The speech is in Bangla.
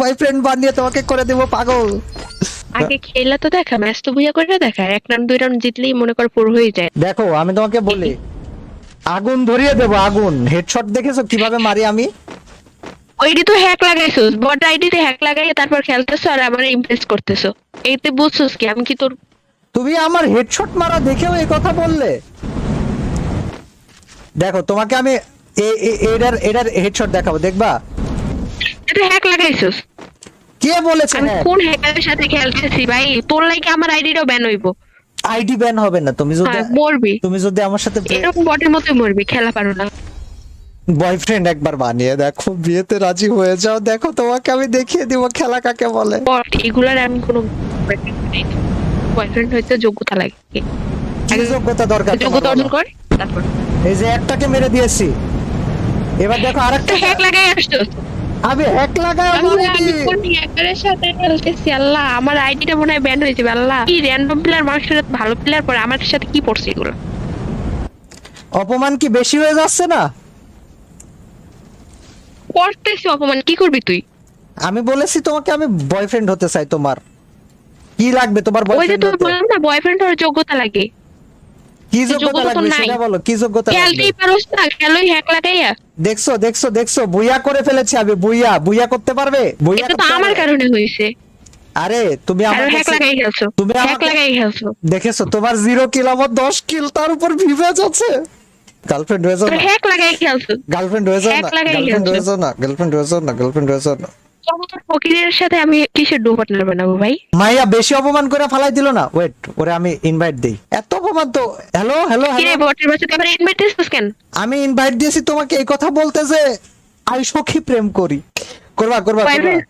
বয়ফ্রেন্ড বানিয়ে তোমাকে করে দেব পাগল। আগে খেলা তো দেখা, ম্যাচ তো বুইয়া করে দেখা, 1 রাউন্ড 2 রাউন্ড জিতলেই মনে কর পুরো হয়ে যায়। দেখো আমি তোমাকে বলি, আগুন ধরিয়ে দেব আগুন। হেডশট দেখেছো কিভাবে মারি আমি? ওইটি তো হ্যাক লাগাইছো, বট আইডিতে হ্যাক লাগাই তারপর খেলতেছো আর আমার ইমপ্রেস করতেছো। এইতে বুঝছস কি আমি কি তোর? তুমি আমার হেডশট মারা দেখেও এই কথা বললে? দেখো তোমাকে আমি এটার হেডশট দেখাবো, দেখবা? এটা হ্যাক লাগাইছস? কে বলেছে আমি হ্যাঁ? কোন হ্যাকারের সাথে খেলতেছি ভাই? তোর লাইকে আমার আইডিটাও ব্যান হইবো। আইডি ব্যান হবে না, তুমি যদি হ্যাঁ, মরবি। তুমি যদি আমার সাথে এরকম বটের মতোই মরবি, খেলা পারো না। বয়ফ্রেন্ড একবার বানিয়ে দেখো, বিয়েতে রাজি হয়ে যাও, দেখো তোমাকে আমি দেখিয়ে দিব খেলা কাকে বলে। বট এগুলার আমি কোনো বয়ফ্রেন্ড হইতে যোগ্যতা লাগে। কি যোগ্যতা দরকার তোমার যোগ্যতা অর্জন বলো? কর তারপর। এই যে একটাকে মেরে দিয়েছি, এবার দেখো আরেকটা। তো হ্যাক লাগাই আসছস। আমি হ্যাক লাগাই আমি কোন হ্যাকারের সাথে খেলতেছি? আল্লাহ, আমার আইডিটা মনে হয় ব্যান হয়ে যাবে। আল্লাহ, কি র‍্যান্ডম প্লেয়ার মানুষের সাথে ভালো প্লেয়ার পরে আমার সাথে কি পড়ছে এগুলো? অপমান কি বেশি হয়ে যাচ্ছে না? করতেছি অপমান, কি করবি তুই? আমি বলেছি তোমাকে আমি বয়ফ্রেন্ড হতে চাই, তোমার কি লাগবে? তোমার ওই যে বয়ফ্রেন্ড তুই হতে বললাম না, বয়ফ্রেন্ড হওয়ার যোগ্যতা লাগে। কি যোগ্যতা যোগ্যতা তো লাগবে নাই। সেটা বলো, কি যোগ্যতা লাগবে? খেলতেই পারোস না, খেলোই হ্যাক লাগাইয়া। দেখছো দেখছো দেখছো, বুইয়া করে ফেলেছি আমি। বুইয়া বুইয়া করতে পারবে? বুইয়া এটা তো করতে আমার পারবে? কারণে হইছে। আরে তুমি আর আমার হ্যাক কাছে লাগাই খেলছো, তুমি হ্যাক আমাকে লাগাই খেলছো। দেখেছো, তোমার 0 কিল আমার 10 কিল, তার উপর ভিভেজ আছে। গার্লফ্রেন্ড হয়ে যাও তোর না, হ্যাক লাগাই খেলছো। গার্লফ্রেন্ড হয়ে যাও হ্যাক না, লাগাই গার্লফ্রেন্ড হয়ে খেলছো। যাও না, গার্লফ্রেন্ড হয়ে যাও না, গার্লফ্রেন্ড হয়ে যাও না। তোর ফকিরের সাথে আমি কিসের ডো পার্টনার বানাবো ভাই? মাইয়া বেশি অপমান করে ফালাই দিল না। ওয়েট, ওরে আমি ইনভাইট দেই। এত অপমান তো। হ্যালো হ্যালো কি রে হ্যালো, বটের বাচ্চা, তুই আবার ইনভাইট দিছিস কেন? আমি ইনভাইট দিয়েছি তোমাকে এই কথা বলতে যে আমি সখী প্রেম করি। করবা করবা করবা। বয়ফ্রেন্ড